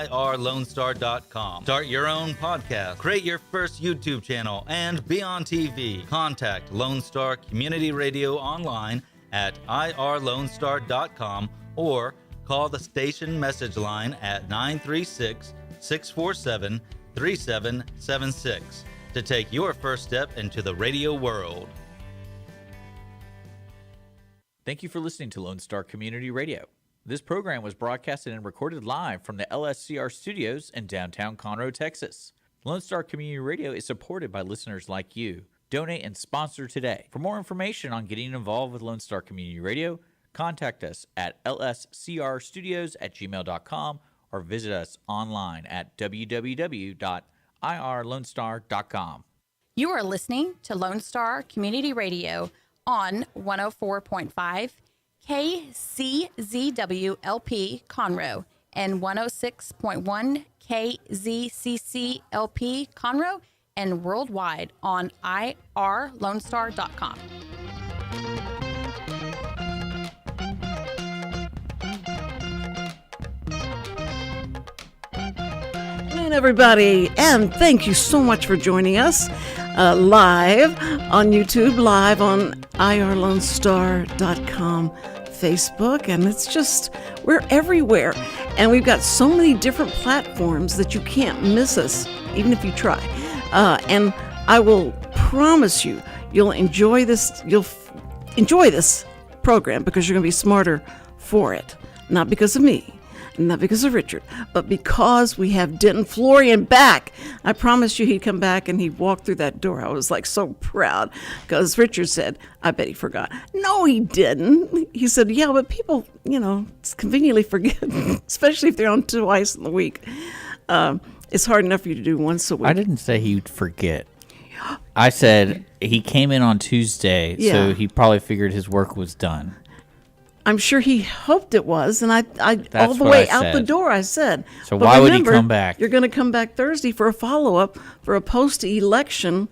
irlonestar.com. Start your own podcast, create your first YouTube channel, and be on TV. Contact Lone Star Community Radio online at irlonestar.com or call the station message line at 936-647-3776 to take your first step into the radio world. Thank you for listening to Lone Star Community Radio. This program was broadcasted and recorded live from the LSCR studios in downtown Conroe, Texas. Lone Star Community Radio is supported by listeners like you. Donate and sponsor today. For more information on getting involved with Lone Star Community Radio, contact us at lscrstudios@gmail.com or visit us online at www.irlonestar.com. You are listening to Lone Star Community Radio on 104.5 KCZWLP Conroe and 106.1 KZCCLP Conroe and worldwide on irlonestar.com. Hey everybody, and thank you so much for joining us live on YouTube, live on irlonestar.com, Facebook, and it's just, we're everywhere. And we've got so many different platforms that you can't miss us, even if you try. And I will promise you, you'll enjoy this program because you're going to be smarter for it. Not because of me, not because of Richard, but because we have Denton Florian back. I promised you he'd come back and he'd walk through that door. I was like so proud because Richard said, I bet he forgot. No, he didn't. He said, yeah, but people, conveniently forget, especially if they're on twice in the week. It's hard enough for you to do once a week. I didn't say he'd forget. I said he came in on Tuesday, so he probably figured his work was done. I'm sure he hoped it was, and I all the way out the door I said. So why would he come back? You're going to come back Thursday for a follow-up for a post-election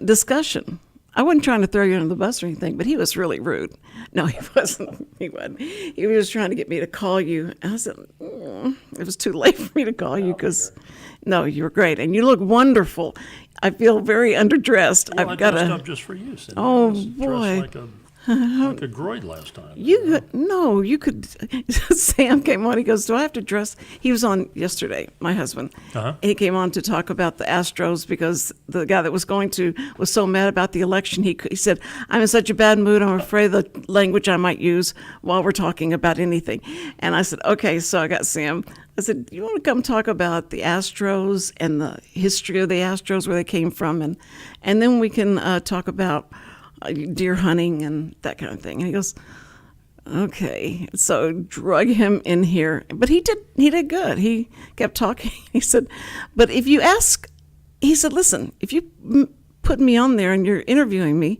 discussion. I wasn't trying to throw you under the bus or anything, but he was really rude. No, he wasn't. He wasn't. He was trying to get me to call you. And I said, it was too late for me to call you because, no, you were great. And you look wonderful. I feel very underdressed. Well, I dressed up just for you, Cindy. Oh, boy. Like a groid last time. You could. Sam came on. He goes, do I have to dress? He was on yesterday, my husband. He came on to talk about the Astros because the guy that was was so mad about the election. He said, I'm in such a bad mood. I'm afraid of the language I might use while we're talking about anything. And I said, okay. So I got Sam. I said, you want to come talk about the Astros and the history of the Astros, where they came from, and then we can talk about deer hunting and that kind of thing. And he goes, okay. So drug him in here, but he did good. He kept talking. He said, but if you ask, he said, listen, if you put me on there and you're interviewing me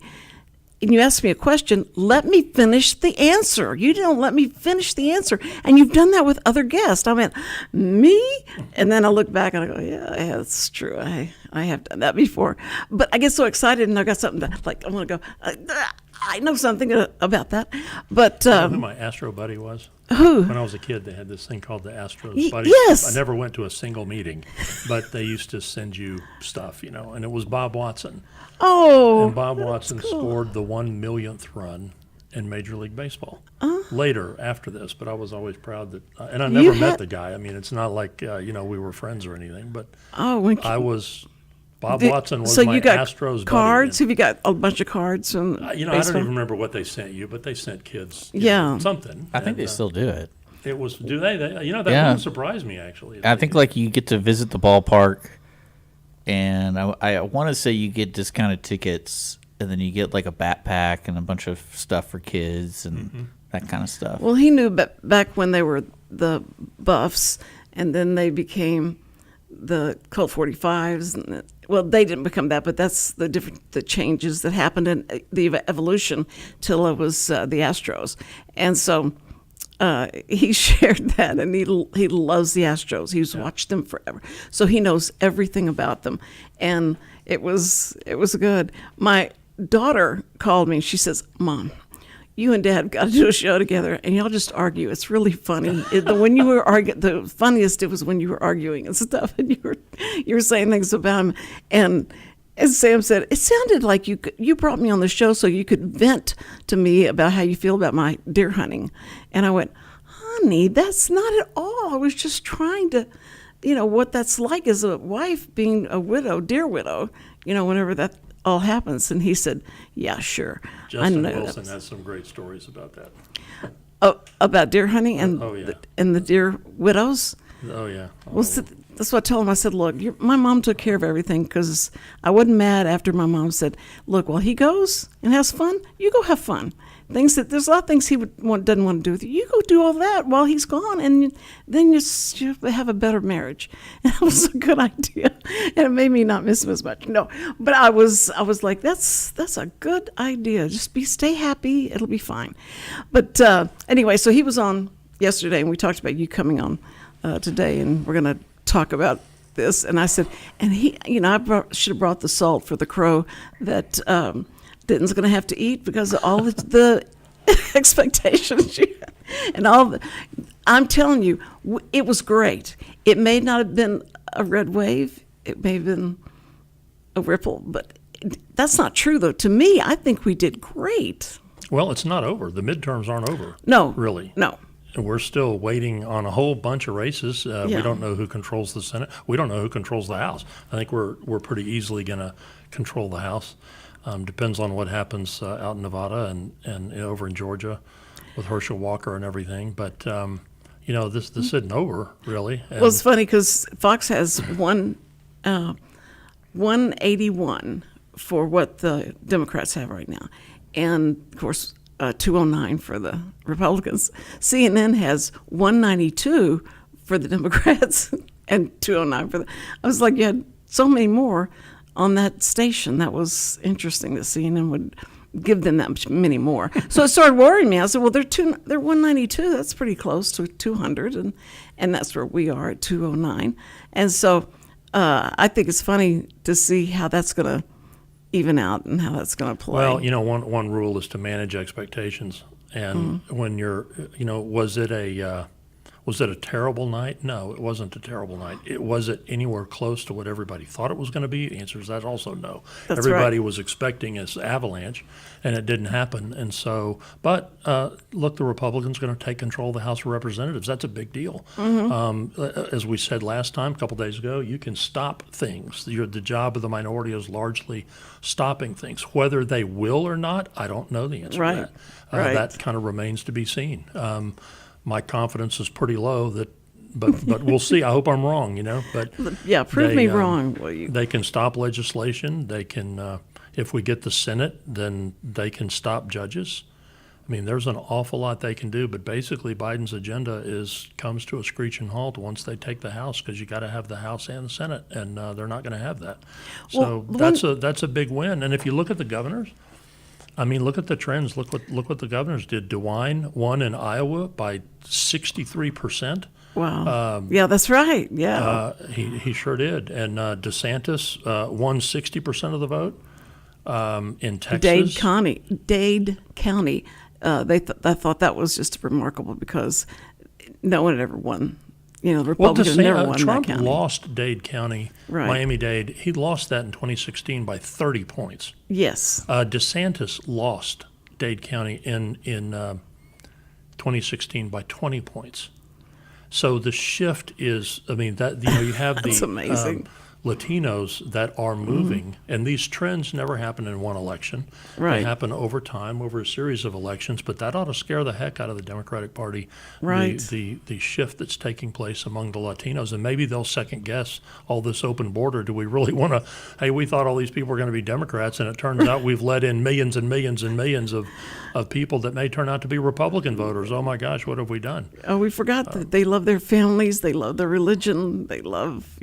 and you ask me a question, let me finish the answer. You don't let me finish the answer. And you've done that with other guests. I went, me? And then I look back and I go, yeah, that's true. I have done that before. But I get so excited and I got something that, I want to go, I know something about that. But you know who my Astro buddy was? Who? When I was a kid, they had this thing called the Astros buddy. Yes. I never went to a single meeting, but they used to send you stuff, and it was Bob Watson. Oh. And Bob Watson scored the 1,000,000th run in Major League Baseball. Later, after this, but I was always proud that, and I never met the guy. I mean, it's not like, we were friends or anything, but Bob Watson was my Astros cards? buddy. Have you got a bunch of cards from I don't even remember what they sent you, but they sent kids something. I think they still do it. It was, do they? That wouldn't surprise me, actually. I think you get to visit the ballpark, and I want to say you get discounted tickets, and then you get like a backpack and a bunch of stuff for kids and that kind of stuff. Well, he knew back when they were the Buffs, and then they became the Colt 45s. Well, they didn't become that, but that's the changes that happened in the evolution till it was the Astros. And so he shared that, and he loves the Astros. He's watched them forever, so he knows everything about them. And it was good. My daughter called me. She says, "Mom, you and Dad got to do a show together, and y'all just argue. It's really funny. When you were arguing, the funniest it was when you were arguing and stuff, and you were saying things about him. And as Sam said, it sounded like you brought me on the show so you could vent to me about how you feel about my deer hunting. And I went, honey, that's not at all. I was just trying to, what that's like as a wife being a widow, deer widow, whenever that all happens. And he said, yeah, sure. Justin Wilson has some great stories about that. Oh, about deer hunting and and the deer widows? Oh, yeah. Well, that's what I told him. I said, look, my mom took care of everything because I wasn't mad after my mom said, look, while he goes and has fun, you go have fun. There's a lot of things he doesn't want to do with you. You go do all that while he's gone, and then you have a better marriage. And that was a good idea, and it made me not miss him as much. No, but I was like, that's a good idea. Just stay happy. It'll be fine. But anyway, so he was on yesterday, and we talked about you coming on today, and we're going to talk about this. And I said, and he, I should have brought the salt for the crow that Denton's going to have to eat because of all the expectations you had. And I'm telling you, it was great. It may not have been a red wave. It may have been a ripple, but that's not true, though. To me, I think we did great. Well, it's not over. The midterms aren't over. No. Really. No. We're still waiting on a whole bunch of races. We don't know who controls the Senate. We don't know who controls the House. I think we're pretty easily going to control the House. Depends on what happens out in Nevada and over in Georgia with Herschel Walker and everything. But, this isn't over, really. Well, it's funny because Fox has 181 for what the Democrats have right now. And, of course, 209 for the Republicans. CNN has 192 for the Democrats and 209 for the... I was like, you had so many more on that station. That was interesting that CNN would give them that many more. So it started worrying me. I said, well, they're 192. That's pretty close to 200, and that's where we are at 209. And so I think it's funny to see how that's going to even out and how that's going to play. Well, one rule is to manage expectations. And when you're, was it a terrible night? No, it wasn't a terrible night. Was it anywhere close to what everybody thought it was going to be? The answer is that also no. That's everybody right. was expecting this avalanche, and it didn't happen. And so, but look, the Republicans are going to take control of the House of Representatives. That's a big deal. As we said last time, a couple days ago, you can stop things. The job of the minority is largely stopping things. Whether they will or not, I don't know the answer to that. That kind of remains to be seen. My confidence is pretty low but we'll see. I hope I'm wrong, But yeah, prove me wrong. They can stop legislation. They can, if we get the Senate, then they can stop judges. I mean, there's an awful lot they can do, but basically Biden's agenda comes to a screeching halt once they take the House, because you got to have the House and the Senate, and they're not going to have that. So that's a big win. And if you look at the governors, I mean, look at the trends. Look what the governors did. DeWine won in Iowa by 63%. Wow. Yeah, that's right. Yeah. He sure did. And DeSantis won 60% of the vote in Texas. Dade County. I thought that was just remarkable because no one had ever won. The Republicans never won Trump that county. lost Dade County, right. Miami-Dade. He lost that in 2016 by 30 points. Yes. DeSantis lost Dade County in 2016 by 20 points. So the shift is, you have That's the amazing. Latinos that are moving, and these trends never happen in one election. Right. They happen over time, over a series of elections, but that ought to scare the heck out of the Democratic Party, right. the shift that's taking place among the Latinos. And maybe they'll second guess all this open border. Do we really want to, hey, we thought all these people were going to be Democrats, and it turns out we've let in millions and millions and millions of people that may turn out to be Republican voters. Oh my gosh, what have we done? Oh, we forgot that they love their families, they love their religion, they love,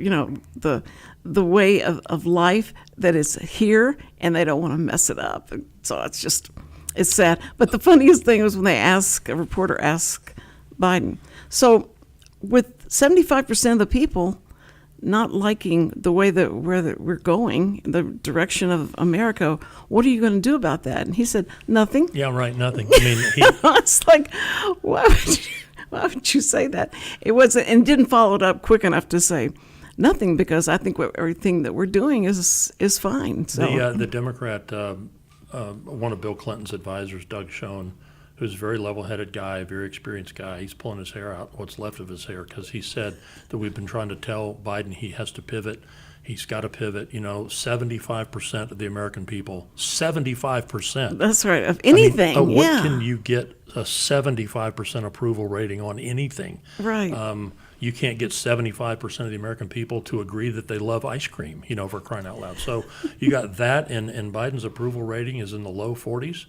the way of life that is here, and they don't want to mess it up. So it's sad. But the funniest thing was when a reporter asked Biden, so with 75% of the people not liking the way that we're going, the direction of America, what are you going to do about that? And he said, nothing. Yeah, right, nothing. I mean, It's like, why would you say that? It wasn't, and didn't follow it up quick enough to say nothing, because I think everything that we're doing is fine. So the Democrat, one of Bill Clinton's advisors, Doug Schoen, who's a very level-headed guy, a very experienced guy, he's pulling his hair out, what's left of his hair, because he said that we've been trying to tell Biden he has to pivot. He's got to pivot. 75% of the American people, 75%. That's right. Of anything, what can you get a 75% approval rating on anything? Right. You can't get 75% of the American people to agree that they love ice cream, for crying out loud. So you got that, and Biden's approval rating is in the low 40s.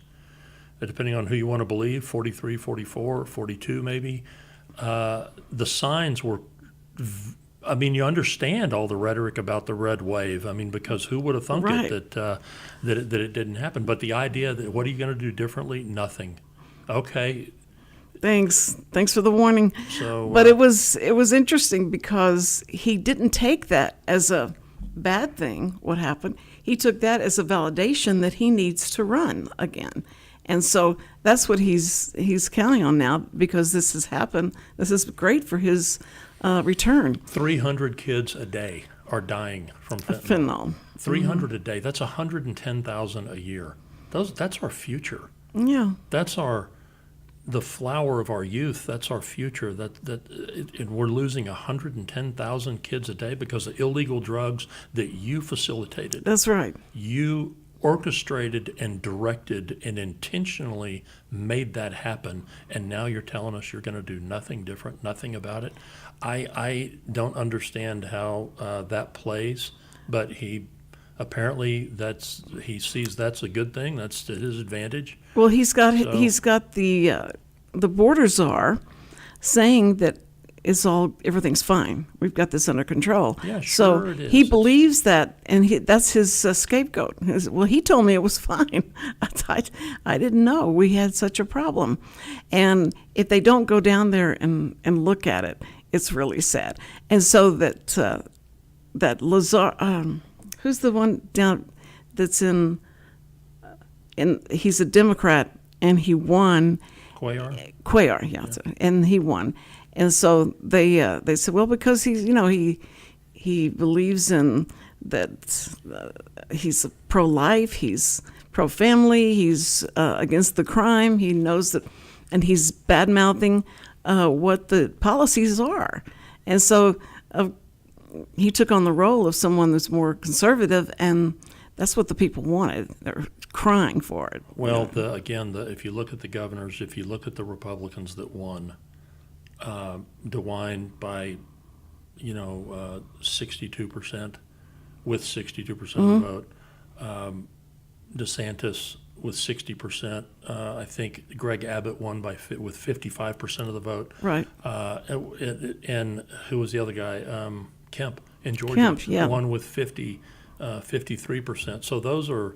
Depending on who you want to believe, 43, 44, 42 maybe. The signs were, you understand all the rhetoric about the red wave. Because who would have thunk right. it that it didn't happen? But the idea that what are you going to do differently? Nothing. Okay. Thanks for the warning. So, but it was interesting because he didn't take that as a bad thing, what happened. He took that as a validation that he needs to run again. And so that's what he's counting on now, because this has happened. This is great for his return. 300 kids a day are dying from fentanyl. 300 a day. That's 110,000 a year. That's our future. Yeah. That's the flower of our youth. That's our future. And we're losing 110,000 kids a day because of illegal drugs that you facilitated. That's right. You orchestrated and directed and intentionally made that happen, and now you're telling us you're going to do nothing different, nothing about it. I don't understand how that plays, but he sees that's a good thing. That's to his advantage. Well, he's got the border czar saying that everything's fine. We've got this under control. Yeah, sure so it is. He believes that, and that's his scapegoat. He told me it was fine. I didn't know we had such a problem. And if they don't go down there and look at it, it's really sad. And so that Lazar, who's the one down that's in he's a Democrat and he won. Cuellar, yeah. And he won. And so they said, well, because he believes in that he's pro-life, he's pro-family, he's against the crime. He knows that, and he's bad-mouthing what the policies are. And so he took on the role of someone that's more conservative, and that's what the people wanted. They're crying for it. Well, if you look at the governors, if you look at the Republicans that won, DeWine by 62%, with 62% of the vote. DeSantis with 60%. I think Greg Abbott won with 55% of the vote. Right. And who was the other guy? Kemp in Georgia won with 53%. So those are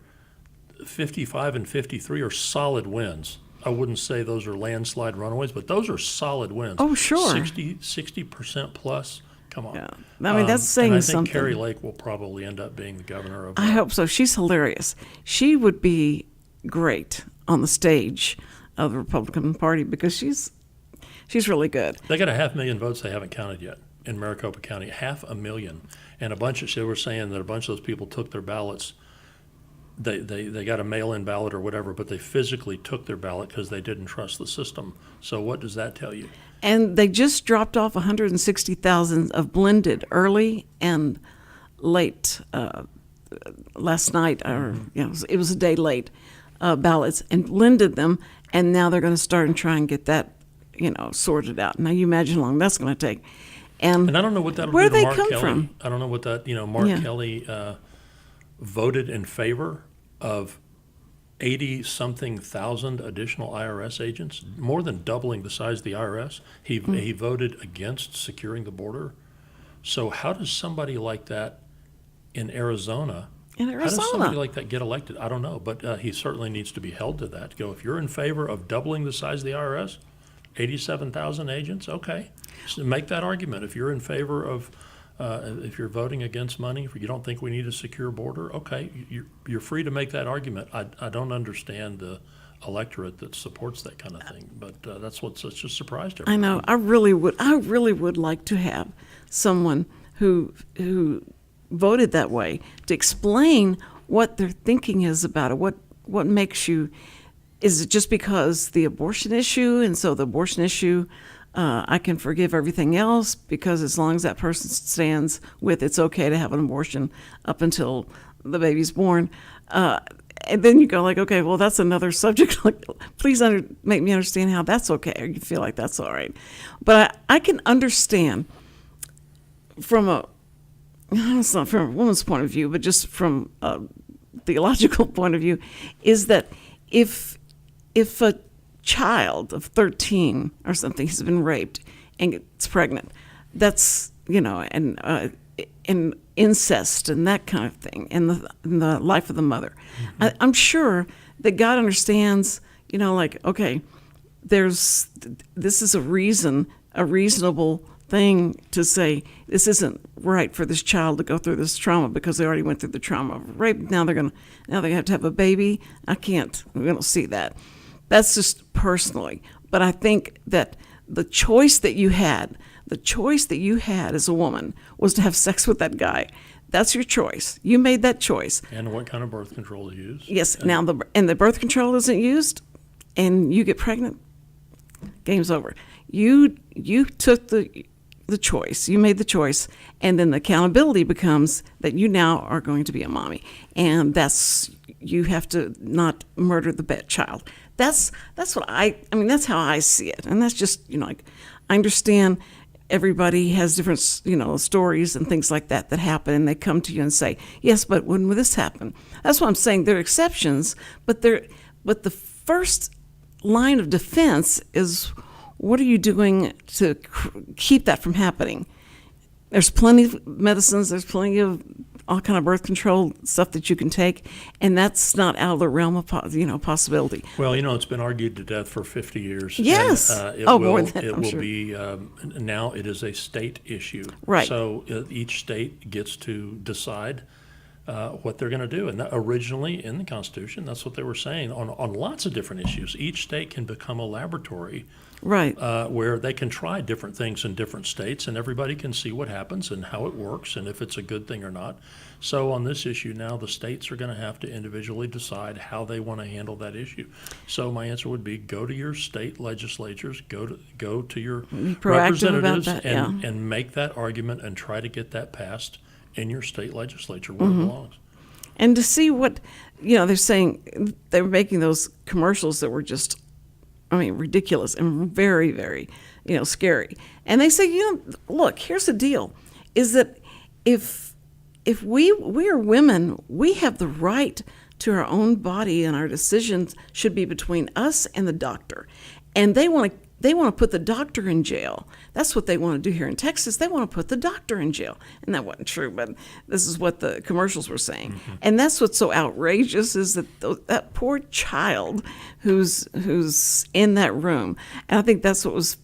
55 and 53 are solid wins. I wouldn't say those are landslide runaways, but those are solid wins. Oh, sure. 60% plus. Come on. Yeah. That's saying and I think something. Carrie Lake will probably end up being the governor of. I hope so. She's hilarious. She would be great on the stage of the Republican Party because she's really good. They got 500,000 votes they haven't counted yet in Maricopa County. 500,000, and they were saying that a bunch of those people took their ballots. They got a mail-in ballot or whatever, but they physically took their ballot because they didn't trust the system. So what does that tell you? And they just dropped off 160,000 of blended early and late last night, or it was a day late ballots, and blended them. And now they're going to start and try and get that sorted out. Now you imagine how long that's going to take. And I don't know what that'll where do to they Mark come Kelly. from. I don't know what that Mark Kelly voted in favor of 80-something thousand additional IRS agents, more than doubling the size of the IRS. He voted against securing the border. So how does somebody like that in Arizona? How does somebody like that get elected? I don't know, but he certainly needs to be held to that. If you're in favor of doubling the size of the IRS, 87,000 agents, okay. So make that argument. If you're in favor of If you're voting against money, if you don't think we need a secure border, okay, you're free to make that argument. I don't understand the electorate that supports that kind of thing, but that's what's such a surprise to everybody. I know. I really would like to have someone who voted that way to explain what their thinking is about it. What makes you? Is it just because the abortion issue, and so the abortion issue, I can forgive everything else because as long as that person stands with it's okay to have an abortion up until the baby's born. And then you go like, okay, well, that's another subject. Like, please make me understand how that's okay, or you feel like that's all right. But I can understand it's not from a woman's point of view, but just from a theological point of view, is that if a child of 13 or something has been raped and gets pregnant, that's, and incest and that kind of thing in the life of the mother. Mm-hmm. I'm sure that God understands, okay, this is a reasonable thing to say this isn't right for this child to go through this trauma because they already went through the trauma of rape. Now they have to have a baby. We don't see that. That's just personally. But I think that the choice that you had as a woman was to have sex with that guy. That's your choice. You made that choice. And what kind of birth control to use. Yes. Now the birth control isn't used and you get pregnant, game's over. You took the choice. You made the choice, and then the accountability becomes that you now are going to be a mommy, and you have to not murder the child. That's what that's how I see it, and that's just I understand everybody has different stories and things like that happen, and they come to you and say, yes, but when will this happen? That's what I'm saying. There are exceptions, but the first line of defense is, what are you doing to keep that from happening? There's plenty of medicines. There's plenty of all kind of birth control stuff that you can take, and that's not out of the realm of possibility. Well, it's been argued to death for 50 years. Yes. And, more than that, it I'm will sure. be now. It is a state issue. Right. So each state gets to decide what they're going to do. And originally in the Constitution, that's what they were saying on lots of different issues. Each state can become a laboratory, right, where they can try different things in different states, and everybody can see what happens and how it works and if it's a good thing or not. So on this issue now, the states are going to have to individually decide how they want to handle that issue. So my answer would be, go to your state legislatures, go to your representatives, and make that argument and try to get that passed in your state legislature where it belongs. And to see what, they're saying, they were making those commercials that were just, ridiculous and very, very, scary. And they say, look, here's the deal, is that if we are women, we have the right to our own body, and our decisions should be between us and the doctor. And they want to put the doctor in jail. That's what they want to do here in Texas. They want to put the doctor in jail. And that wasn't true, but this is what the commercials were saying. Mm-hmm. And that's what's so outrageous, is that poor child who's in that room. And I think that's what was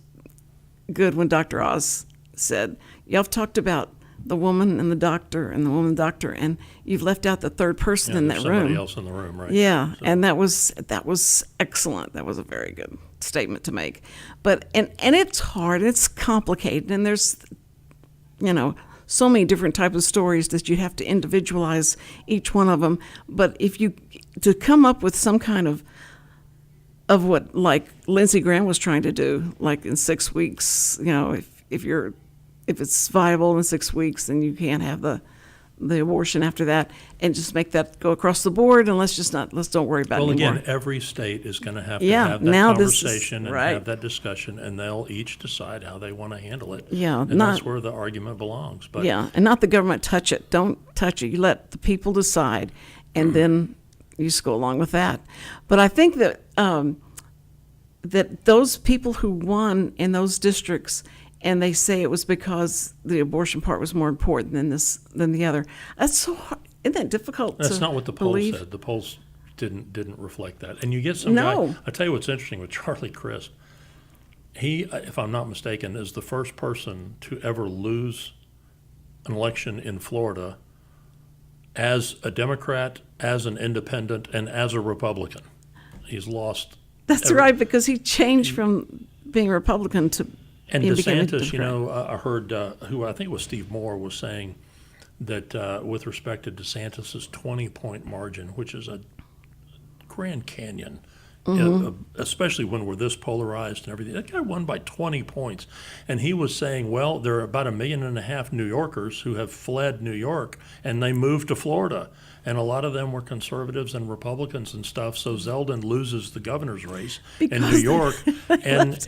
good when Dr. Oz said, y'all have talked about the woman and the doctor and the woman and the doctor, and you've left out the third person in that room. Somebody else in the room, right? Yeah, so. And that was excellent. That was a very good statement to make. But and it's hard, it's complicated, and there's so many different types of stories that you have to individualize each one of them. But if you to come up with some kind of what like Lindsey Graham was trying to do, like in 6 weeks, if it's viable in 6 weeks, then you can't have the abortion after that, and just make that go across the board, and let's don't worry about it anymore. Well, again, every state is going to have have that conversation and have that discussion, and they'll each decide how they want to handle it. Yeah, and that's where the argument belongs. But and not the government touch it. Don't touch it. You let the people decide, and then you just go along with that. But I think that that those people who won in those districts, and they say it was because the abortion part was more important than the other. That's so hard. Isn't that difficult? That's not what the polls believe? said. The polls didn't reflect that. And you get some guy. I tell you what's interesting with Charlie Crist. He, if I'm not mistaken, is the first person to ever lose an election in Florida as a Democrat, as an independent, and as a Republican. He's lost. That's right, because he changed from being a Republican to And he became a DeSantis, Democrat. I heard who I think it was Steve Moore was saying that with respect to DeSantis's 20-point margin, which is a Grand Canyon, especially when we're this polarized and everything. That guy won by 20 points. And he was saying, well, there are about 1.5 million New Yorkers who have fled New York and they moved to Florida. And a lot of them were conservatives and Republicans and stuff. So Zeldin loses the governor's race in New York. And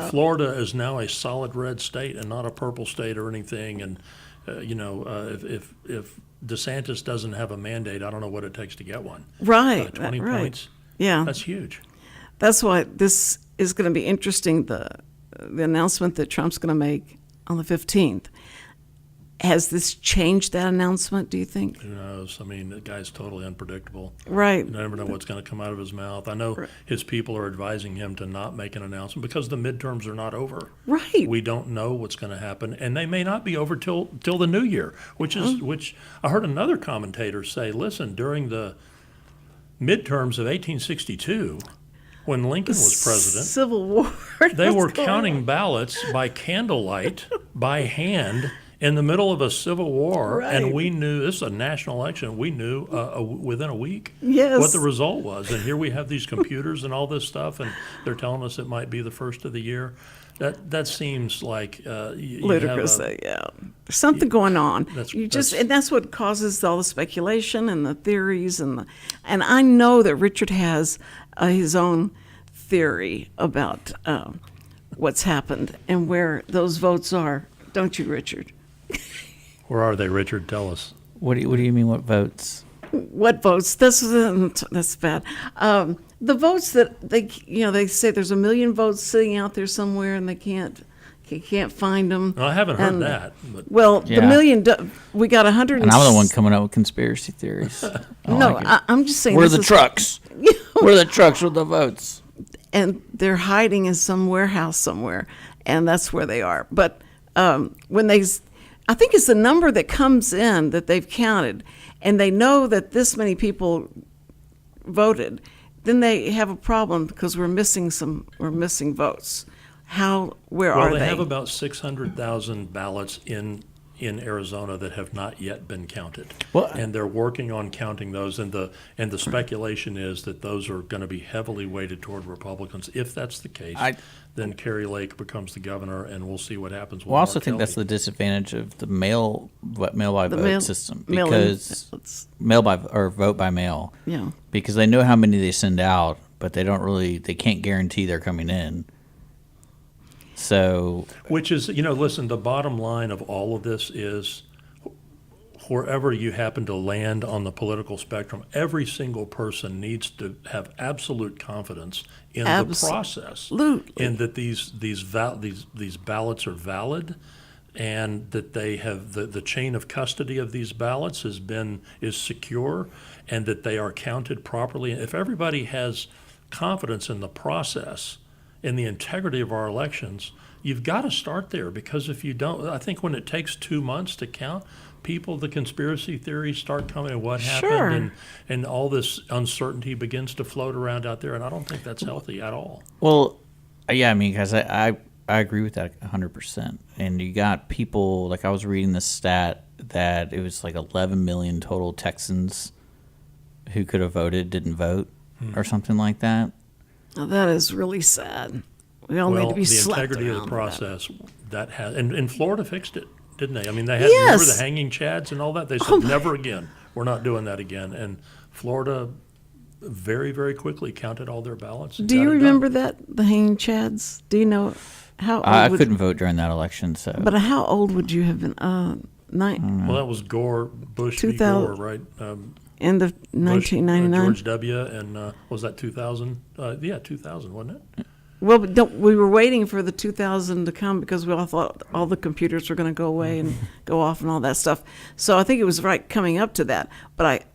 Florida is now a solid red state and not a purple state or anything. And, if DeSantis doesn't have a mandate, I don't know what it takes to get one. Right. 20 right. points. Yeah. That's huge. That's why this is going to be interesting, the announcement that Trump's going to make on the 15th. Has this changed that announcement, do you think? Who knows? I mean, the guy's totally unpredictable. Right. You never know what's going to come out of his mouth. I know his people are advising him to not make an announcement because the midterms are not over. Right. We don't know what's going to happen, and they may not be over till the new year, which I heard another commentator say, listen, during the midterms of 1862, when Lincoln was president, Civil War. they were counting ballots by candlelight, by hand, in the middle of a civil war, Right. and we knew, this is a national election, we knew within a week Yes. what the result was. And here we have these computers and all this stuff, and they're telling us it might be the first of the year. That seems like Ludicrous, yeah. There's something going on. And that's what causes all the speculation and the theories and I know that Richard has his own theory about what's happened and where those votes are, don't you, Richard? Where are they, Richard? Tell us. What do you mean? What votes? What votes? That's bad. The votes that they say there's 1 million votes sitting out there somewhere and they can't find them. Well, I haven't heard that. But. Well, Yeah. the million we got 100. And I'm the one coming up with conspiracy theories. I'm just saying. Where are the trucks? Where are the trucks with the votes? And they're hiding in some warehouse somewhere, and that's where they are. But I think it's the number that comes in that they've counted, and they know that this many people voted, then they have a problem because we're missing votes. Where are they? Well, they have about 600,000 ballots in Arizona that have not yet been counted. And they're working on counting those, and the speculation is that those are going to be heavily weighted toward Republicans. If that's the case, then Kerry Lake becomes the governor, and we'll see what happens with Well, I also Mark think Kelly. that's the disadvantage of the mail by vote system, mail-in because vote by mail. Yeah. Because they know how many they send out, but they can't guarantee they're coming in. So, Which is, listen, the bottom line of all of this is wherever you happen to land on the political spectrum, every single person needs to have absolute confidence in the process, and that these ballots are valid, and that they have the chain of custody of these ballots is secure, and that they are counted properly. If everybody has confidence in the process, in the integrity of our elections, you've got to start there, because if you don't, I think when it takes 2 months to count, the conspiracy theories start coming and what happened, and all this uncertainty begins to float around out there, and I don't think that's healthy at all. well, yeah, I mean, because I agree with that 100%. And you got people, like I was reading this stat that it was like 11 million total Texans who could have voted didn't vote or something like that. Now, that is really sad. We all need to be slapped the integrity of the around process that has, and Florida fixed it, didn't they? I mean, they had remember the hanging chads and all that. They said never again. We're not doing that again. And Florida very, very quickly counted all their ballots. Do you remember the hanging chads? Do you know how old I couldn't vote during that election, so. But how old would you have been? Well, that was Bush v. 2000 Gore, right? End of 1999. George W. and was that 2000? 2000, wasn't it? Well, we were waiting for the 2000 to come because we all thought all the computers were going to go away and go off and all that stuff. So I think it was right coming up to that. But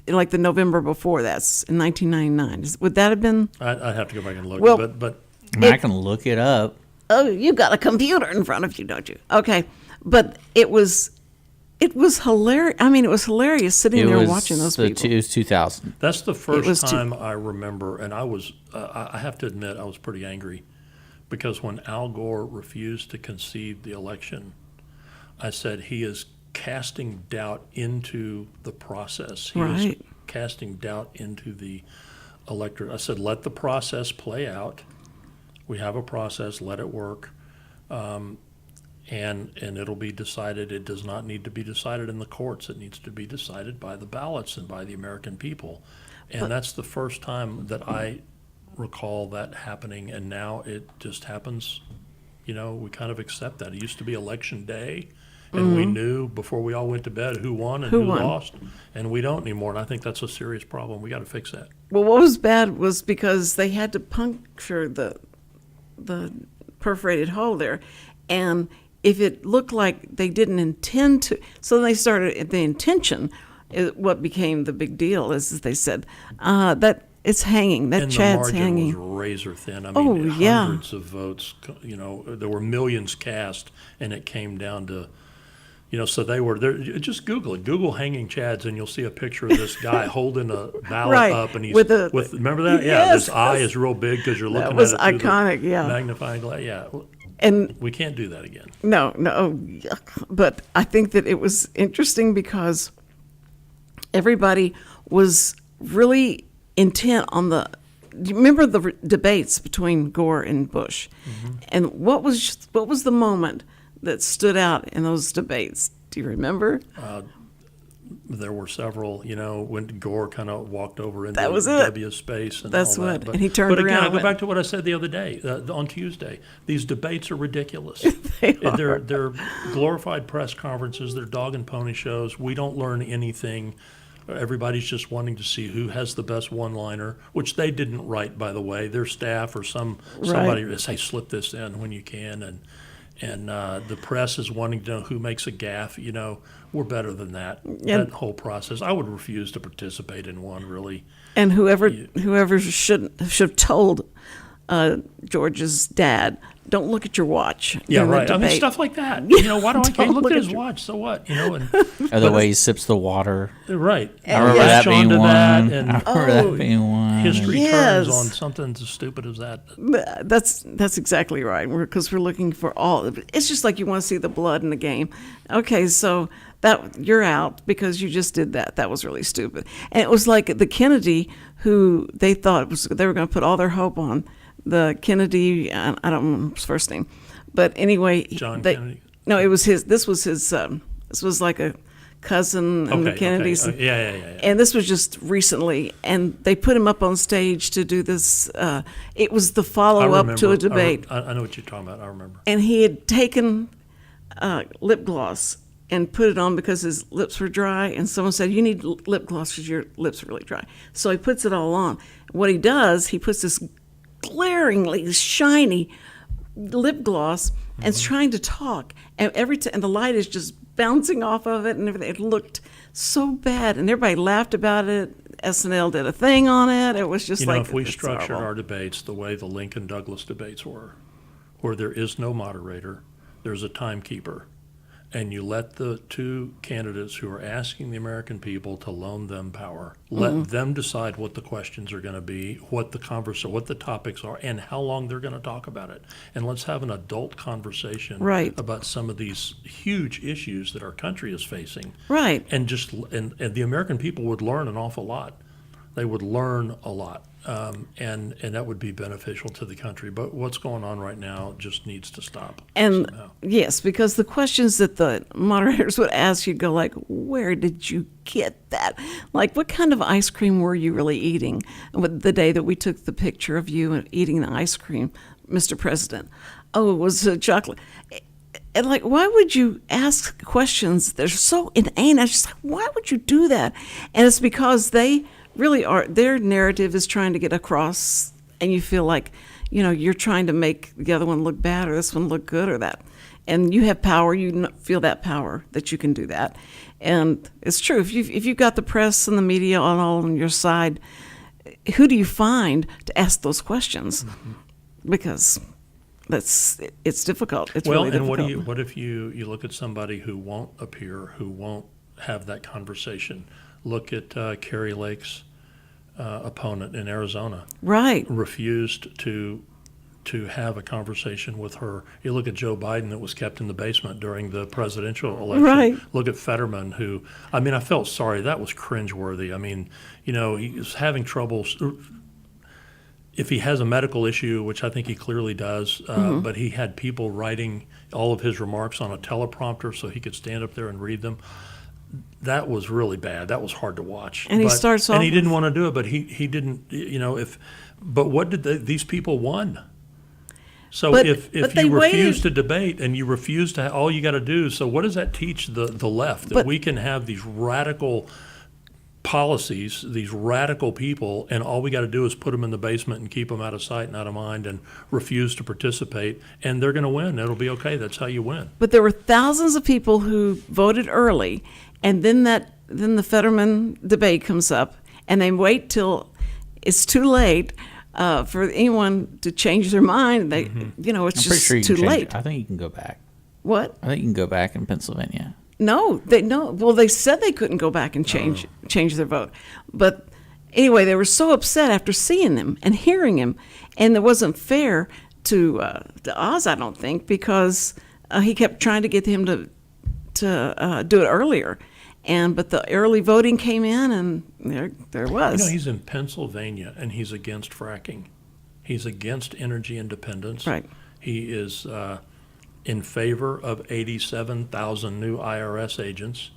like the November before, that's in 1999. Would that have been? I'd have to go back and look. Well, but I can look it up. Oh, you got a computer in front of you, don't you? Okay, But it was hilarious. I mean, it was hilarious sitting there watching those people. It was 2000. That's the first time I remember, and I have to admit, I was pretty angry because when Al Gore refused to concede the election, I said he is casting doubt into the process. He is casting doubt into the electorate. I said, let the process play out. We have a process, let it work. And it'll be decided. It does not need to be decided in the courts. It needs to be decided by the ballots and by the American people. And that's the first time that I recall that happening, and now it just happens. We kind of accept that. It used to be election day, and we knew before we all went to bed who won and who lost, and we don't anymore. And I think that's a serious problem. We got to fix that. Well, what was bad was because they had to puncture the perforated hole there, and if it looked like they didn't intend to, so they started the intention. What became the big deal is they said that it's hanging, that and Chad's the hanging. margin was razor thin. I mean, hundreds of votes. There were millions cast, and it came down to, so they were there. Just Google it. Google hanging Chads, and you'll see a picture of this guy holding a ballot up, and he's with remember that? Yeah, yes, his eye is real big because you're looking at it iconic, through the magnifying glass. Yeah. And we can't do that again. No. But I think that it was interesting because everybody was really intent on do you remember the debates between Gore and Bush? Mm-hmm. And what was the moment that stood out in those debates? Do you remember? There were several, when Gore kind of walked over into W's space and that's all that. And he turned around. But again, I go back to what I said the other day, on Tuesday. These debates are ridiculous. They're glorified press conferences. They're dog and pony shows. We don't learn anything. Everybody's just wanting to see who has the best one-liner, which they didn't write, by the way. Their staff or somebody say, slip this in when you can. And the press is wanting to know who makes a gaffe. We're better than that. That whole process. I would refuse to participate in one, really. And whoever should have told George's dad, don't look at your watch. Yeah, right. I mean, stuff like that. Why do I care? Look at his watch. So what? And or the way he sips the water. Right. I remember that being one. I remember that being one. History turns on something as stupid as that. That's exactly right. Because we're looking for all. It's just like you want to see the blood in the game. Okay, so that you're out because you just did that. That was really stupid. And it was like the Kennedy who they thought they were going to put all their hope on. The Kennedy, I don't know his first name, but anyway, John Kennedy. No, it was his. This was his. This was like a cousin and the Kennedys. Okay. Yeah. And this was just recently, and they put him up on stage to do this. It was the follow-up to a debate. I know what you're talking about. I remember. And he had taken lip gloss and put it on because his lips were dry, and someone said, you need lip gloss because your lips are really dry. So he puts it all on. What he does, he puts this glaringly shiny lip gloss and is trying to talk, and and the light is just bouncing off of it and everything. It looked so bad, and everybody laughed about it. SNL did a thing on it. It was just if we structured our debates the way the Lincoln Douglas debates were, where there is no moderator, there's a timekeeper, and you let the two candidates who are asking the American people to loan them power, let them decide what the questions are going to be, what the topics are, and how long they're going to talk about it. And let's have an adult conversation about some of these huge issues that our country is facing. Right. And and the American people would learn an awful lot. They would learn a lot. And that would be beneficial to the country. But what's going on right now just needs to stop. And somehow. Yes, because the questions that the moderators would ask, you'd go like, where did you get that? Like, what kind of ice cream were you really eating the day that we took the picture of you eating the ice cream, Mr. President? Oh, it was chocolate. And like, why would you ask questions that are so inane? I was just like, why would you do that? And it's because they really their narrative is trying to get across, and you feel like, you're trying to make the other one look bad or this one look good or that. And you have power, you feel that power that you can do that. And it's true, if you've got the press and the media all on your side, who do you find to ask those questions? Because it's difficult. It's Well, really and difficult. what if you look at somebody who won't appear, who won't have that conversation? Look at Carrie Lake's opponent in Arizona. Right. Refused to have a conversation with her. You look at Joe Biden that was kept in the basement during the presidential election. Right. Look at Fetterman, who, I mean, I felt sorry. That was cringeworthy. I mean, you know, he was having trouble. If he has a medical issue, which I think he clearly does, but he had people writing all of his remarks on a teleprompter so he could stand up there and read them. That was really bad. That was hard to watch. And he starts off and he didn't with- want to do it, but he didn't, you know, but what did these people won? So But if they you refuse waited- to debate and you refuse to, all you got to do, so what does that teach the left? That But- we can have these radical policies, these radical people, and all we got to do is put them in the basement and keep them out of sight and out of mind and refuse to participate, and they're going to win. It'll be okay. That's how you win. But there were thousands of people who voted early, and then the Fetterman debate comes up, and they wait till it's too late for anyone to change their mind. They, you know, it's I'm pretty just sure you too can change late. it. I think you can go back. What? I think you can go back in Pennsylvania. No, Well, they said they couldn't go back and change their vote, but anyway, they were so upset after seeing him and hearing him, and it wasn't fair to Oz, I don't think, because he kept trying to get him to do it earlier, but the early voting came in, and there was. You know, he's in Pennsylvania, and he's against fracking. He's against energy independence. Right. He is in favor of 87,000 new IRS agents.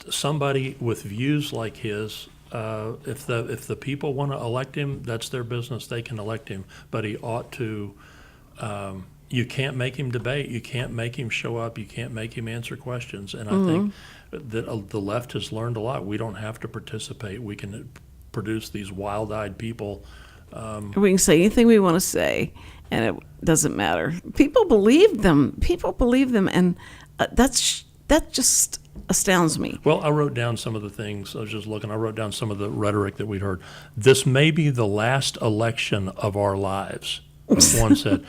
Somebody with views like his, if the people want to elect him, that's their business. They can elect him, but he ought to. You can't make him debate. You can't make him show up. You can't make him answer questions. And I think that the left has learned a lot. We don't have to participate. We can produce these wild-eyed people. We can say anything we want to say, and it doesn't matter. People believe them. And that just astounds me. Well, I wrote down some of the things. I was just looking. I wrote down some of the rhetoric that we'd heard. This may be the last election of our lives, one said.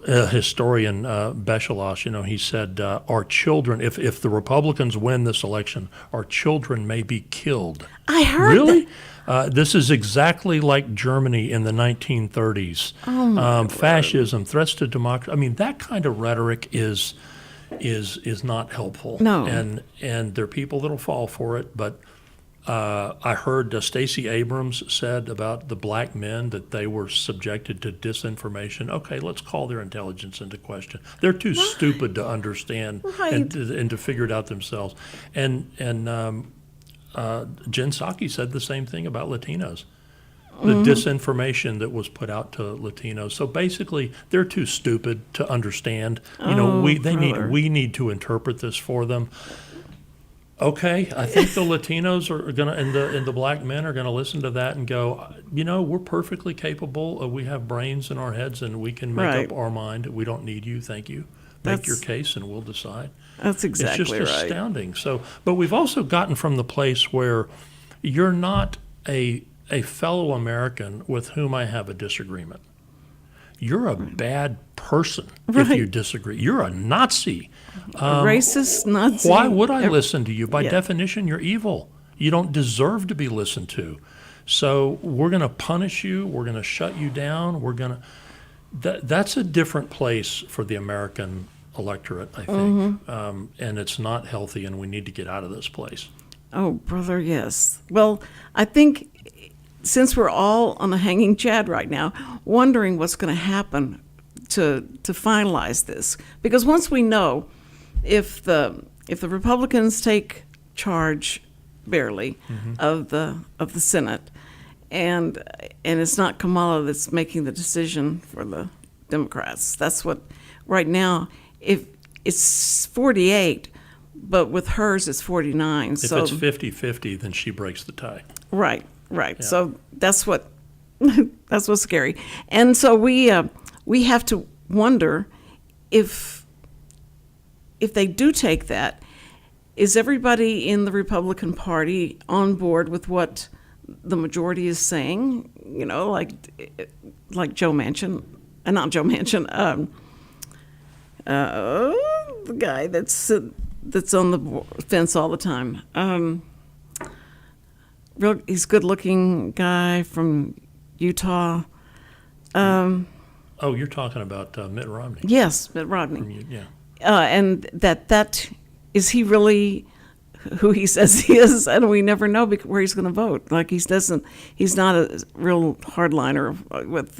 Historian Bechelosh, you know, he said, our children, if the Republicans win this election, our children may be killed. I heard Really? that. This is exactly like Germany in the 1930s. Fascism, threats to democracy. I mean, that kind of rhetoric is not helpful. No. And there are people that'll fall for it. But I heard Stacey Abrams said about the black men that they were subjected to disinformation. Okay, let's call their intelligence into question. They're too stupid to understand and to figure it out themselves. And Jen Psaki said the same thing about Latinos. The disinformation that was put out to Latinos. So basically, they're too stupid to understand. You know, we need to interpret this for them. Okay, I think the Latinos are gonna and the black men are gonna listen to that and go, you know, we're perfectly capable. We have brains in our heads and we can make up our mind. We don't need you. Thank you. Make your case and we'll decide. That's exactly It's just right. astounding. So, but we've also gotten from the place where you're not a fellow American with whom I have a disagreement. You're a bad person if you disagree. You're a Nazi. Racist, Nazi. Why would I listen to you? By Yeah. definition, you're evil. You don't deserve to be listened to. So we're going to punish you. We're going to shut you down. We're going to. That's a different place for the American electorate, I think, and it's not healthy. And we need to get out of this place. Oh, brother, yes. Well, I think since we're all on the hanging chad right now, wondering what's going to happen to finalize this, because once we know if the Republicans take charge barely of the Senate, and it's not Kamala that's making the decision for the Democrats. That's what right now. If it's 48, but with hers it's 49. If so it's 50-50, then she breaks the tie. Right. Yeah. So that's what that's what's scary. And so we have to wonder if they do take that, is everybody in the Republican Party on board with what the majority is saying, like Joe Manchin, not Joe Manchin, the guy that's on the fence all the time. He's a good-looking guy from Utah. You're talking about Mitt Romney. Yes, Mitt Romney. Yeah. And that is he really who he says he is, and we never know where he's going to vote. Like he's not a real hardliner with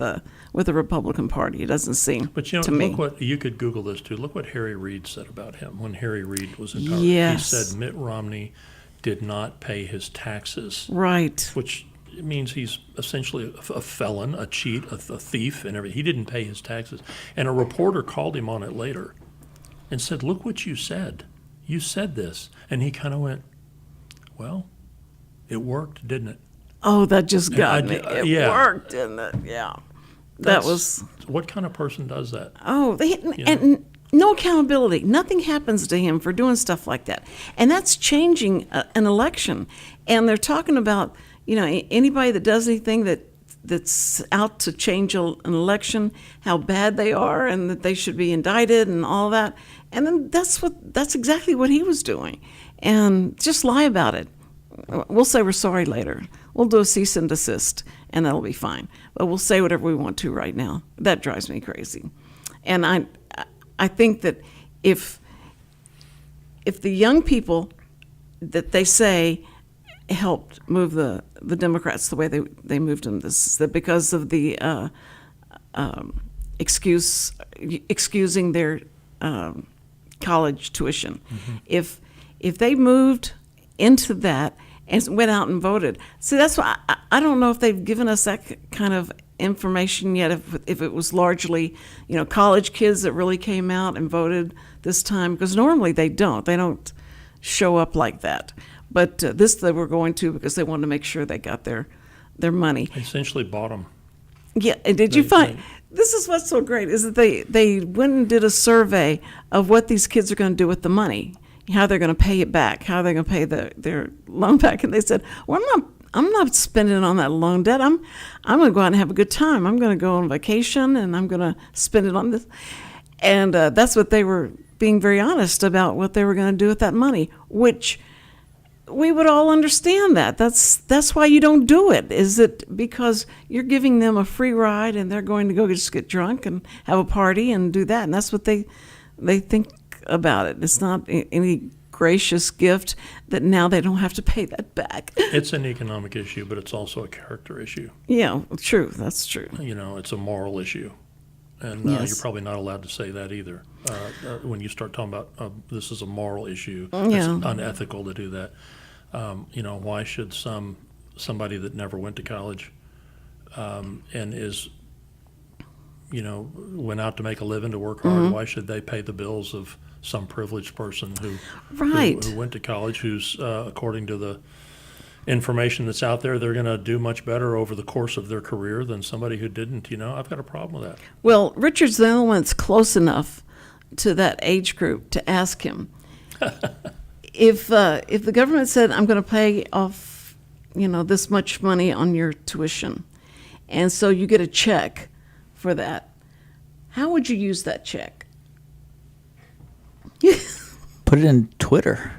the Republican Party. It doesn't seem. But to me. Look what you could Google this too. Look what Harry Reid said about him when Harry Reid was in Congress. Yes. He said Mitt Romney did not pay his taxes. Right. Which means he's essentially a felon, a cheat, a thief, and everything. He didn't pay his taxes. And a reporter called him on it later and said, "Look what you said. You said this." And he kind of went, "Well, it worked, didn't it?" Oh, that just got me. It worked, didn't it? Yeah. That was. What kind of person does that? Oh, and no accountability. Nothing happens to him for doing stuff like that. And that's changing an election. And they're talking about, anybody that does anything that's out to change an election, how bad they are and that they should be indicted and all that. And then that's exactly what he was doing. And just lie about it. We'll say we're sorry later. We'll do a cease and desist, and that'll be fine. But we'll say whatever we want to right now. That drives me crazy. And I think that if the young people that they say helped move the Democrats the way they moved them, this is that because of the excusing their college tuition. Mm-hmm. If they moved into that and went out and voted, see, that's why I don't know if they've given us that kind of information yet. If it was largely, college kids that really came out and voted this time, because normally they don't show up like that. But this they were going to because they wanted to make sure they got their money. They essentially bought them. Yeah, and you find this is what's so great is that they went and did a survey of what these kids are going to do with the money, how they're going to pay it back, how they're going to pay their loan back, and they said, "Well, I'm not spending it on that loan debt. I'm going to go out and have a good time. I'm going to go on vacation and I'm going to spend it on this." And that's what they were being very honest about what they were going to do with that money, which we would all understand that. That's why you don't do it. Is it because you're giving them a free ride and they're going to go just get drunk and have a party and do that, and that's what they think about it. It's not any gracious gift that now they don't have to pay that back. It's an economic issue, but it's also a character issue. Yeah, true. That's true. It's a moral issue. And Yes. You're probably not allowed to say that either. When you start talking about this is a moral issue, Yeah. it's unethical to do that. Why should somebody that never went to college and is, went out to make a living to work hard, Mm-hmm. why should they pay the bills of some privileged person who went to college, who's, according to the information that's out there, they're going to do much better over the course of their career than somebody who didn't. I've got a problem with that. Well, Richard's the only one that's close enough to that age group to ask him. If the government said, "I'm going to pay off, this much money on your tuition," and so you get a check for that, how would you use that check? Put it in Twitter.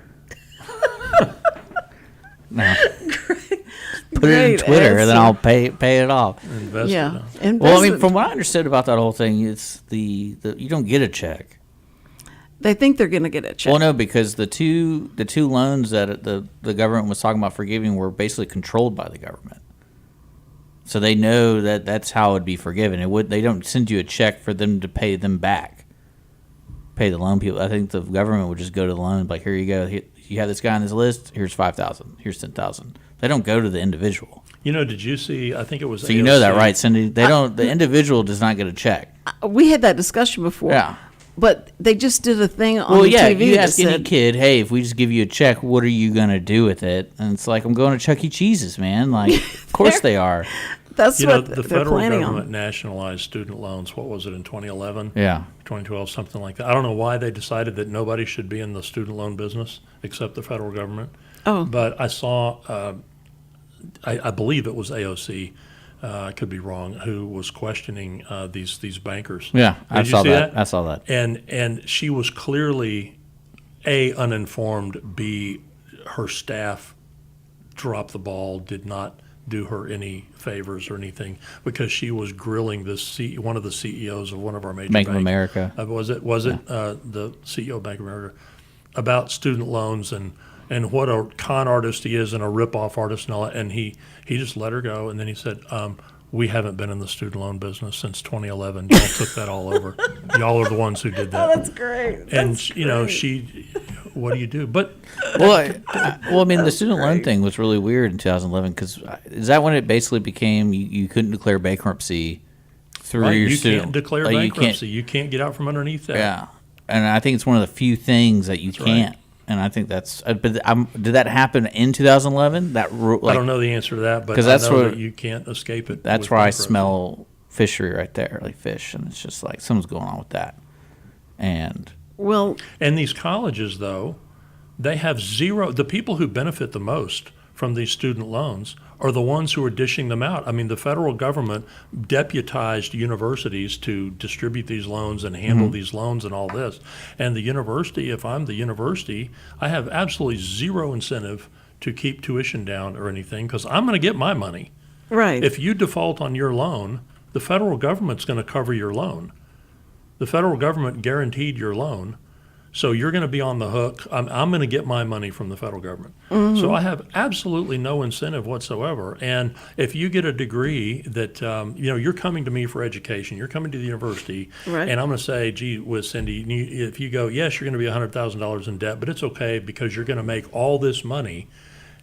No. Put it in Twitter, and then I'll pay it off. Invest Yeah. it. Well, from what I understood about that whole thing, it's the you don't get a check. They think they're going to get a check. Well, no, because the two loans that the government was talking about forgiving were basically controlled by the government. So they know that that's how it would be forgiven. They don't send you a check for them to pay them back, pay the loan people. I think the government would just go to the loan, like, here you go. You have this guy on this list. Here's $5,000. Here's $10,000. They don't go to the individual. Did you see? I think it was. So you know that, right, Cindy? They don't. The individual does not get a check. We had that discussion before. Yeah. But they just did a thing on Well, the yeah. TV You that ask any said, kid, "Hey, if we just give you a check, what are you gonna do with it?" And it's like, "I'm going to Chuck E. Cheese's, man." Like, of course they are. that's what the they're federal planning government on. nationalized student loans. What was it, in 2011? Yeah. 2012, something like that. I don't know why they decided that nobody should be in the student loan business except the federal government. Oh. But I saw I believe it was AOC. I could be wrong. Who was questioning these bankers? Yeah, I Did you saw see that. I saw that. And she was clearly A, uninformed, B, her staff dropped the ball, did not do her any favors or anything, because she was grilling one of the CEOs of one of our major Bank banks. of America. Was it the CEO of Bank of America, about student loans and what a con artist he is and a rip-off artist and all that. And he just let her go, and then he said, we haven't been in the student loan business since 2011. Y'all took that all over. Y'all are the ones who did that. Oh, that's great. And That's you know, great. what do you do? But Well, I mean, the student loan thing was really weird in 2011 because is that when it basically became you couldn't declare bankruptcy through right, your you student? can't declare like, bankruptcy. You can't get out from underneath that. Yeah, and I think it's one of the few things that you can't. right. And I think that's. But did that happen in 2011? That I don't know the answer to that, but 'cause I that's know what- that you can't escape it. That's with where I bankruptcy. smell fishery right there, like fish, and it's just like something's going on with that. And Well, And these colleges, though, they have zero. The people who benefit the most from these student loans are the ones who are dishing them out. I mean, the federal government deputized universities to distribute these loans and handle these loans and all this. And the university, if I'm the university, I have absolutely zero incentive to keep tuition down or anything because I'm going to get my money. right. If you default on your loan, the federal government's going to cover your loan. The federal government guaranteed your loan, so you're going to be on the hook. I'm going to get my money from the federal government. So I have absolutely no incentive whatsoever. And if you get a degree that, you're coming to me for education, you're coming to the university, Right. and I'm going to say, gee, with Cindy, if you go, yes, you're going to be $100,000 in debt, but it's okay because you're going to make all this money.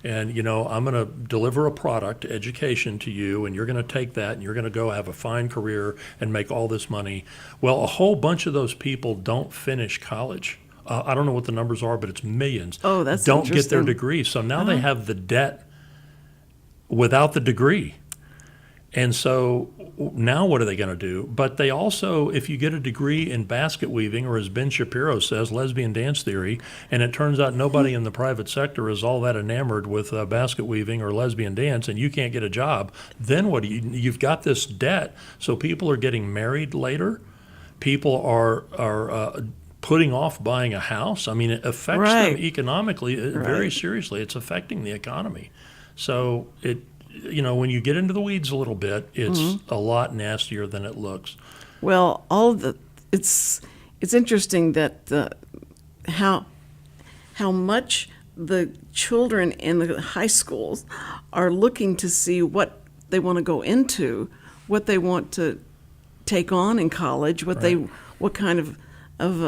And, I'm going to deliver a product, education to you, and you're going to take that and you're going to go have a fine career and make all this money. Well, a whole bunch of those people don't finish college. I don't know what the numbers are, but it's millions. Oh, that's don't get their interesting. degree. So now they have the debt without the degree. And so now what are they going to do? But they also, if you get a degree in basket weaving, or as Ben Shapiro says, lesbian dance theory, and it turns out nobody in the private sector is all that enamored with basket weaving or lesbian dance, and you can't get a job, then what do you've got this debt. So people are getting married later. People are putting off buying a house. I mean, it affects Right. them economically very Right. seriously. It's affecting the economy. So when you get into the weeds a little bit, it's a lot nastier than it looks. Well, it's interesting that how much the children in the high schools are looking to see what they want to go into, what they want to take on in college, what kind of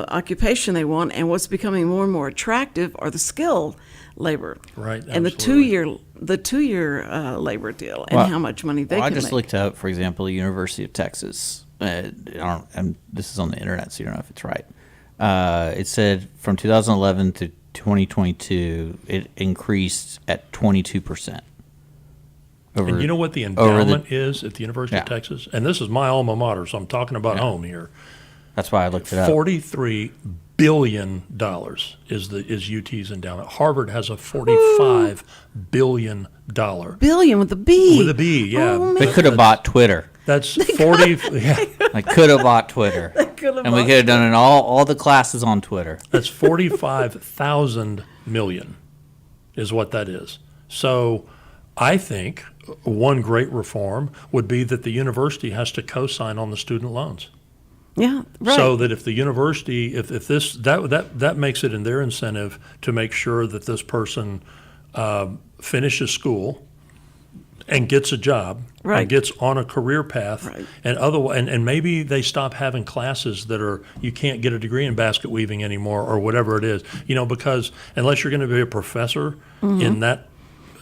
occupation they want, and what's becoming more and more attractive are the skilled labor. Right, And absolutely. the two-year labor deal and Well, how much money they I can just make. looked up, for example, the University of Texas. And this is on the internet, so you don't know if it's right. It said from 2011 to 2022, it increased at 22%. And you know what the endowment is at the University of Yeah. Texas? And this is my alma mater, so I'm talking about home here. That's why I looked it up. $43 billion is UT's endowment. Harvard has a $45 billion. Billion with a B. With a B, yeah. Oh, They could have bought Twitter. That's 40. Yeah, They could have bought Twitter. could've And we bought could have done it all the classes on Twitter. that's 45,000 million is what that is. So I think one great reform would be that the university has to co-sign on the student loans. Yeah, right. So that if the university, if this, that makes it in their incentive to make sure that this person finishes school and gets a job Right. and gets on a career path, Right. and maybe they stop having classes that are, you can't get a degree in basket weaving anymore or whatever it is, because unless you're going to be a professor in that,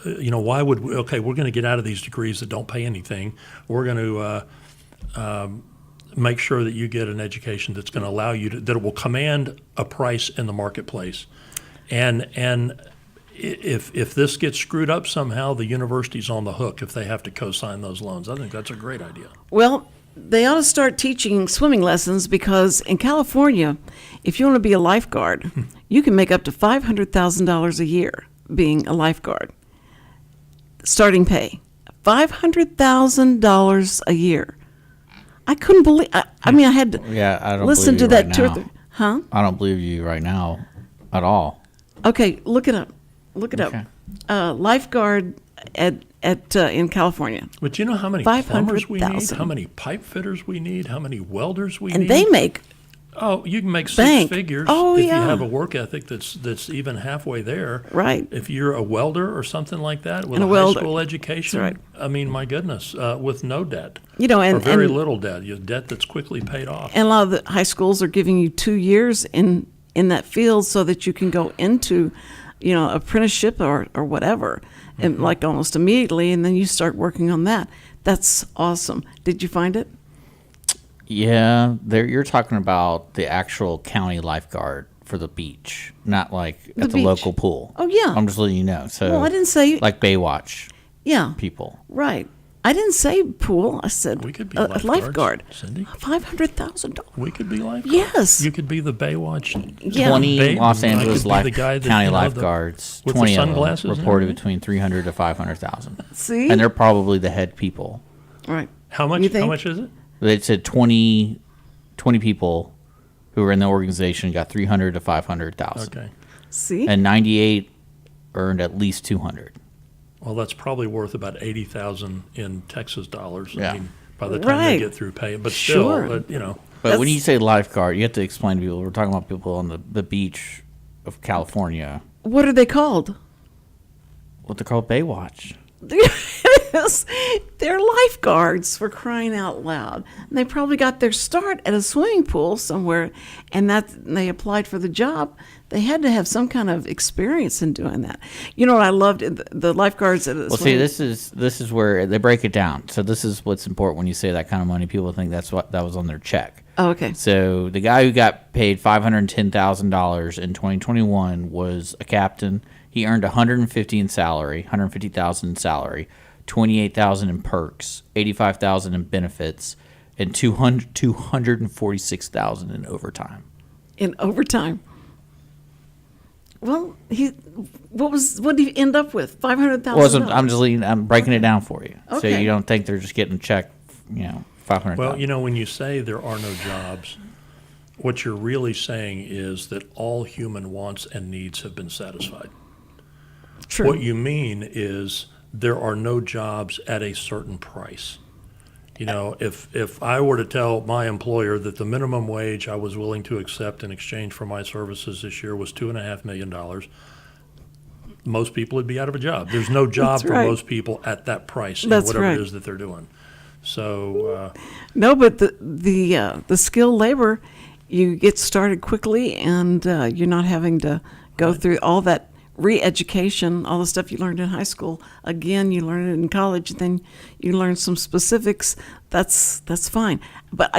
why would we're going to get out of these degrees that don't pay anything. We're going to make sure that you get an education that's going to allow you that it will command a price in the marketplace. And if this gets screwed up somehow, the university's on the hook if they have to co-sign those loans. I think that's a great idea. Well, they ought to start teaching swimming lessons because in California, if you want to be a lifeguard, you can make up to $500,000 a year being a lifeguard. starting pay, $500,000 a year. I couldn't believe. I mean, I had to I don't listen believe to you that right 2 or now. 3. Huh? I don't believe you right now at all. Okay, look it up. Look it Okay. up. Lifeguard in California, But you know how many plumbers we need, 500,000. how many pipe fitters we need, how many welders we and need. they make Oh, you can make six bank. figures Oh, if yeah. you have a work ethic that's even halfway there. Right. If you're a welder or something like that with And a a high welder. school education, That's right. I mean, my goodness, with no debt. You know, or and very and, little debt, debt that's quickly paid off. and a lot of the high schools are giving you 2 years in that field so that you can go into, apprenticeship or whatever, and like almost immediately, and then you start working on that. That's awesome. Did you find it? Yeah, you're talking about the actual county lifeguard for the beach, not like The at the beach. local pool. Oh, yeah. I'm just letting you know. So Well, I didn't say like Baywatch Yeah, people. right. I didn't say pool. I said We could be a lifeguards, lifeguard. Cindy. $500,000. We could be lifeguards. Yes. You could be the Baywatch. Yeah. 20 Babe, Los I could Angeles be the guy that, county you know, lifeguards, with the 20 of them sunglasses and reported everything? between 300 to 500,000. See? And they're probably the head people. Right. How much? You think? How much is it? They said 20 people who were in the organization got 300 to 500,000. Okay. See? And 98 earned at least 200. Well, that's probably worth about 80,000 in Texas dollars. Yeah. I mean, by the time Right. they get through paying, but still, Sure. But when That's- you say lifeguard, you have to explain to people, we're talking about people on the beach of California. What are they called? What they're called, Baywatch. Yes, they're lifeguards, for crying out loud. And they probably got their start at a swimming pool somewhere, and they applied for the job. They had to have some kind of experience in doing that. You know what I loved? The lifeguards at the Well, see, swimming. this is where they break it down. So this is what's important when you say that kind of money. People think that was on their check. Oh, okay. So the guy who got paid $510,000 in 2021 was a captain. He earned $150,000 in salary, $28,000 in perks, $85,000 in benefits, and $246,000 in overtime. In overtime. Well, what did he end up with? $500,000. I'm breaking it down for you, so Okay. you don't think they're just getting a check, $500,000. Well, when you say there are no jobs, what you're really saying is that all human wants and needs have been satisfied. True. What you mean is there are no jobs at a certain price. If I were to tell my employer that the minimum wage I was willing to accept in exchange for my services this year was $2.5 million, most people would be out of a job. There's no job That's for right. most people at that price in That's whatever right. it is that they're doing. So, No, but the skilled labor, you get started quickly, and you're not having to go through all that re-education, all the stuff you learned in high school. Again, you learn it in college, then you learn some specifics. That's fine. But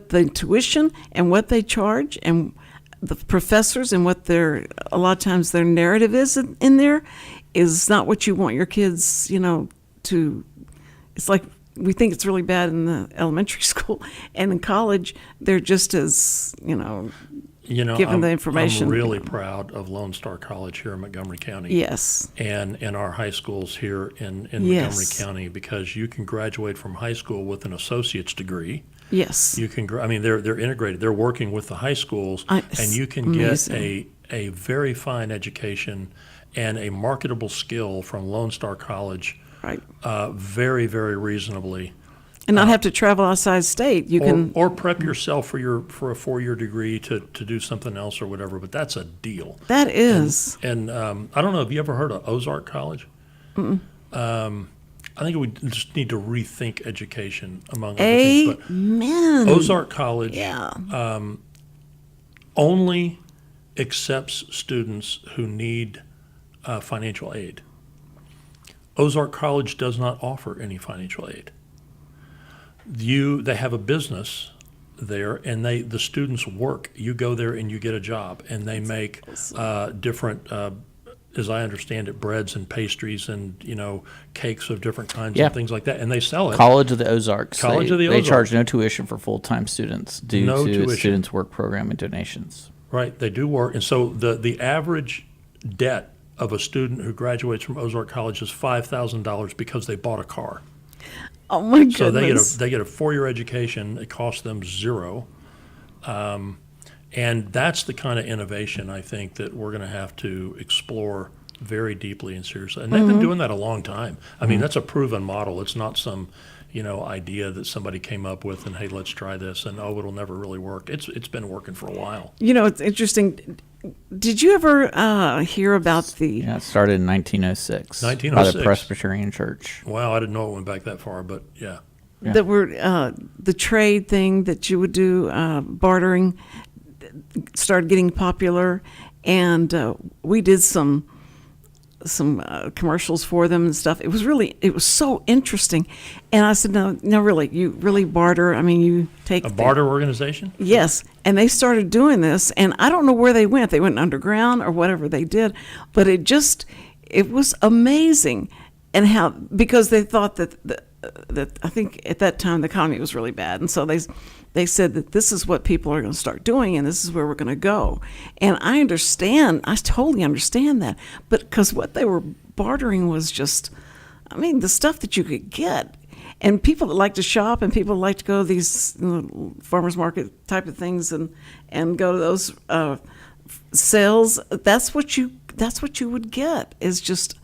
the tuition and what they charge and the professors and what a lot of times their narrative is in there is not what you want your kids, to. It's like we think it's really bad in the elementary school, and in college they're just as given the information. I'm really proud of Lone Star College here in Montgomery County. Yes. And in our high schools here in Yes. Montgomery County, because you can graduate from high school with an associate's degree. Yes. You can, they're integrated. They're working with the high schools, and you can amazing. get a very fine education and a marketable skill from Lone Star College, Right. very, very reasonably. And not have to travel outside state. You can. Or prep yourself for a 4-year degree to do something else or whatever. But that's a deal. That is. And I don't know. Have you ever heard of Ozark College? I think we just need to rethink education among other things. But Amen. Ozark College Yeah. only accepts students who need financial aid. Ozark College does not offer any financial aid. They have a business there, and the students work. You go there and you get a job, and they make different, as I understand it, breads and pastries and cakes of different kinds Yeah. and things like that, and they sell it. College of the Ozarks. College of the They Ozarks. charge no tuition for full-time students due No to tuition. its students' work program and donations. Right, they do work, and so the average debt of a student who graduates from Ozark College is $5,000 because they bought a car. Oh my goodness! So they get a 4-year education. It costs them zero, and that's the kind of innovation I think that we're going to have to explore very deeply and seriously. And they've been doing that a long time. I mean, that's a proven model. It's not some idea that somebody came up with and, hey, let's try this, and it'll never really work. It's been working for a while. It's interesting. Did you ever hear about the? Yeah, it started in 1906. 1906. By the Presbyterian Church. Wow, I didn't know it went back that far, but yeah. That were the trade thing that you would do, bartering, started getting popular, and we did some commercials for them and stuff. It was so interesting, and I said, no, really, you really barter. I mean, you take A barter organization? Yes, and they started doing this, and I don't know where they went. They went underground or whatever they did, but it was amazing, and how, because they thought that I think at that time the economy was really bad, and so they said that this is what people are going to start doing, and this is where we're going to go. And I totally understand that, but because what they were bartering was just, I mean, the stuff that you could get. And people that like to shop and people that like to go to these farmers market type of things and go to those sales, that's what you would get, is just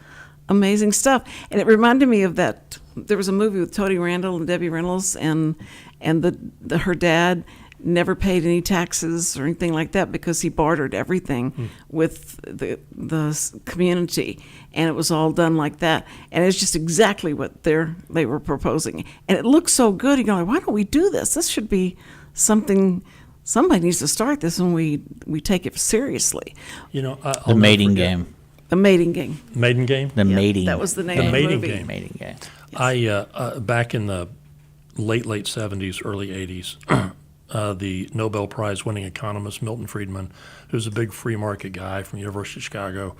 amazing stuff. And it reminded me of that. There was a movie with Tony Randall and Debbie Reynolds, and her dad never paid any taxes or anything like that because he bartered everything with the community, and it was all done like that. And it's just exactly what they were proposing, and it looks so good. You go, why don't we do this? This should be something. Somebody needs to start this, and we take it seriously. The mating game. The mating game. Maiden game? The mating. That was the name The of the mating movie. game. Mating game. I back in the late 70s, early 80s, the Nobel Prize winning economist Milton Friedman, who's a big free market guy from University of Chicago,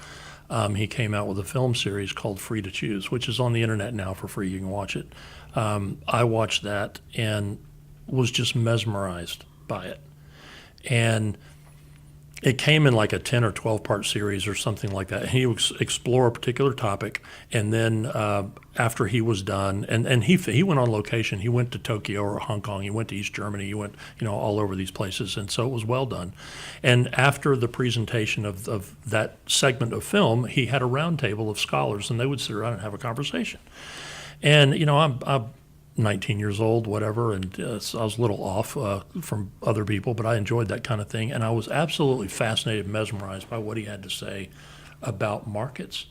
he came out with a film series called Free to Choose, which is on the internet now for free. You can watch it. I watched that and was just mesmerized by it. And it came in like a 10 or 12 part series or something like that. He would explore a particular topic, and then after he was done, and he went on location. He went to Tokyo or Hong Kong. He went to East Germany. He went all over these places, and so it was well done. And after the presentation of that segment of film, he had a round table of scholars, and they would sit around and have a conversation. And I'm 19 years old, whatever, and so I was a little off from other people, but I enjoyed that kind of thing, and I was absolutely fascinated, mesmerized by what he had to say about markets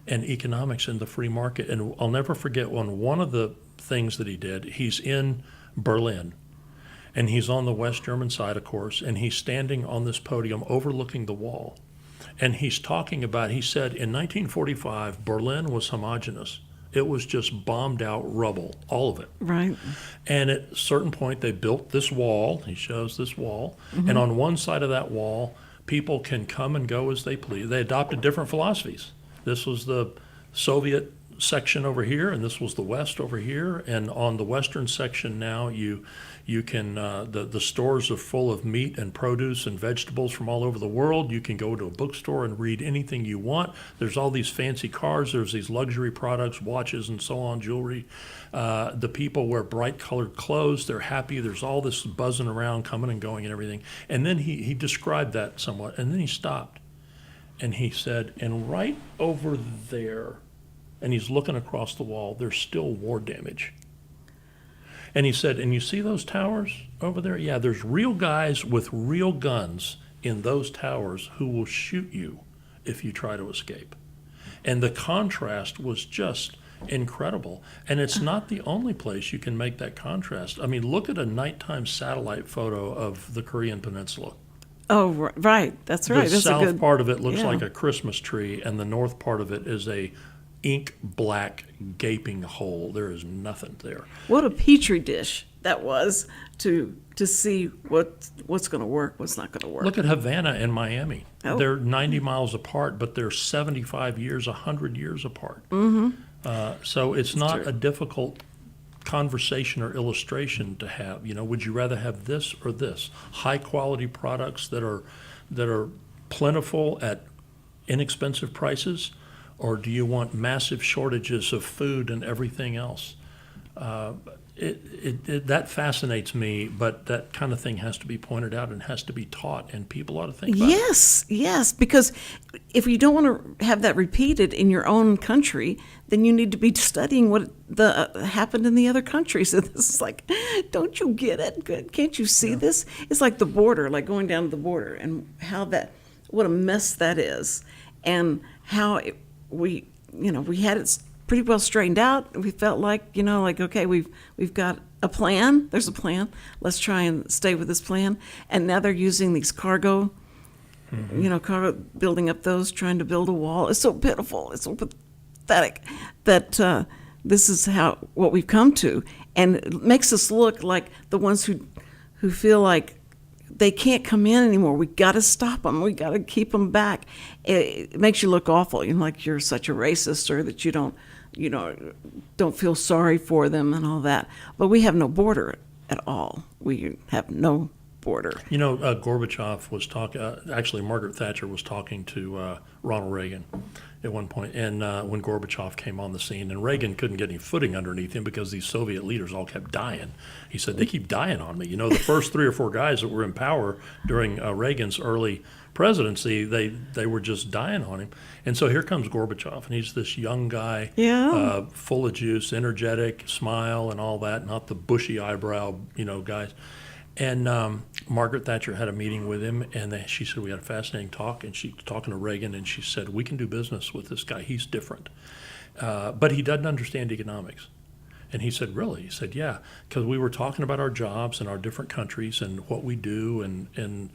and economics in the free market. And I'll never forget one of the things that he did. He's in Berlin, and he's on the West German side, of course, and he's standing on this podium overlooking the wall, and he's talking about, he said, in 1945, Berlin was homogeneous. It was just bombed out rubble, all of it. Right. And at a certain point, they built this wall. He shows this wall. And on one side of that wall, people can come and go as they please. They adopted different philosophies. This was the Soviet section over here, and this was the West over here. And on the Western section now, you can, the stores are full of meat and produce and vegetables from all over the world. You can go to a bookstore and read anything you want. There's all these fancy cars. There's these luxury products, watches and so on, jewelry. The people wear bright colored clothes. They're happy. There's all this buzzing around, coming and going and everything. And then he described that somewhat, and then he stopped. And he said, and right over there, and he's looking across the wall, there's still war damage. And he said, and you see those towers over there? Yeah, there's real guys with real guns in those towers who will shoot you if you try to escape. And the contrast was just incredible. And it's not the only place you can make that contrast. I mean, look at a nighttime satellite photo of the Korean Peninsula. Oh, right. That's right. The That's south a good, part of it looks yeah. like a Christmas tree, and the north part of it is a ink black gaping hole. There is nothing there. What a petri dish that was to see what's going to work, what's not going to work. Look at Havana and Miami. Oh. They're 90 miles apart, but they're 75 years, 100 years apart. So it's not true. a difficult conversation or illustration to have. Would you rather have this or this? High quality products that are plentiful at inexpensive prices, or do you want massive shortages of food and everything else? That fascinates me, but that kind of thing has to be pointed out and has to be taught, and people ought to think about it. Yes, because if you don't want to have that repeated in your own country, then you need to be studying what happened in the other countries. So this is like, don't you get it? Can't you see this? It's like the border, like going down to the border, and what a mess that is, and how we had it pretty well straightened out. We felt like, okay, we've got a plan. There's a plan. Let's try and stay with this plan. And now they're using these cargo, cargo, building up those, trying to build a wall. It's so pitiful. It's so pathetic that this is what we've come to. And it makes us look like the ones who feel like they can't come in anymore. We got to stop them. We got to keep them back. It makes you look awful. Like you're such a racist, or that you don't feel sorry for them and all that. But we have no border at all. We have no border. Gorbachev was talking. Actually, Margaret Thatcher was talking to Ronald Reagan at one point, and when Gorbachev came on the scene, and Reagan couldn't get any footing underneath him because these Soviet leaders all kept dying. He said, they keep dying on me. The first 3 or 4 guys that were in power during Reagan's early presidency, they were just dying on him. And so here comes Gorbachev, and he's this young guy, full of juice, energetic, smile and all that, not the bushy eyebrow, guys. And Margaret Thatcher had a meeting with him, and she said, we had a fascinating talk, and she was talking to Reagan, and she said, we can do business with this guy. He's different. But he doesn't understand economics. And he said, really? He said, yeah, because we were talking about our jobs in our different countries and what we do and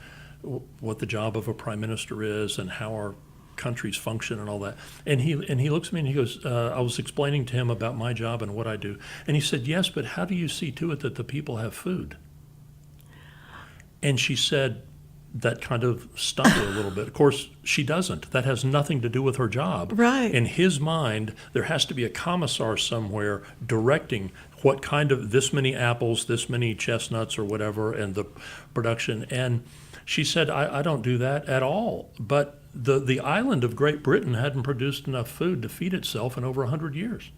what the job of a prime minister is and how our countries function and all that. And he looks at me and he goes, I was explaining to him about my job and what I do. And he said, yes, but how do you see to it that the people have food? And she said, that kind of stunned her a little bit. Of course, she doesn't. That has nothing to do with her job. Right. In his mind, there has to be a commissar somewhere directing what kind of this many apples, this many chestnuts or whatever, and the production. And she said, I don't do that at all. But the island of Great Britain hadn't produced enough food to feed itself in over 100 years.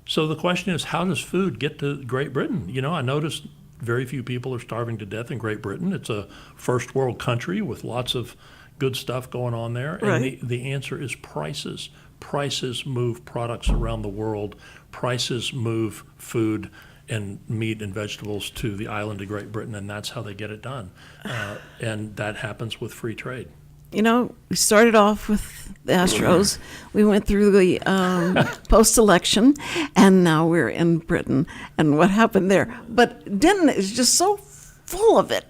So the question is, how does food get to Great Britain? I noticed very few people are starving to death in Great Britain. It's a first world country with lots of good stuff going on there. Right. And the answer is prices. Prices move products around the world. Prices move food and meat and vegetables to the island of Great Britain, and that's how they get it done. And that happens with free trade. We started off with the Astros. We went through the post-election, and now we're in Britain and what happened there. But Denton is just so full of it.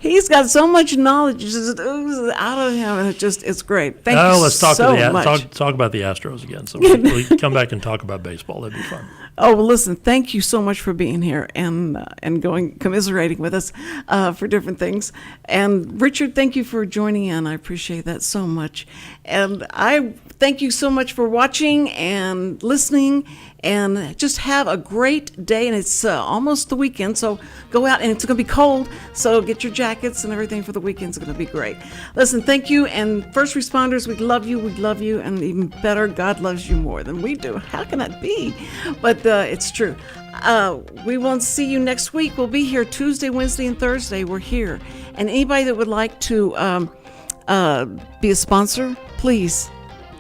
He's got so much knowledge just oozes out of him, and it's great. Thank you let's talk so much. Talk about the Astros again. So we come back and talk about baseball. That'd be fun. Oh, well, listen, thank you so much for being here and commiserating with us for different things. And Richard, thank you for joining in. I appreciate that so much. And I thank you so much for watching and listening, and just have a great day. And it's almost the weekend, so go out, and it's going to be cold, so get your jackets and everything for the weekend. It's going to be great. Listen, thank you. And first responders, we love you, and even better, God loves you more than we do. How can that be? But it's true. We won't see you next week. We'll be here Tuesday, Wednesday, and Thursday. We're here. And anybody that would like to be a sponsor, please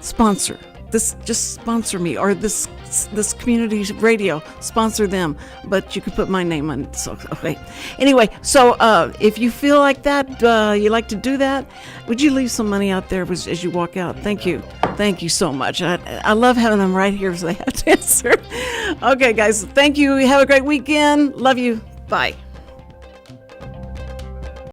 sponsor. Just sponsor me, or this community radio, sponsor them, but you can put my name on it. So, okay. Anyway, so if you feel like that, you like to do that, would you leave some money out there as you walk out? Thank you so much. I love having them right here so they have to answer. Okay, guys, thank you. Have a great weekend. Love you. Bye.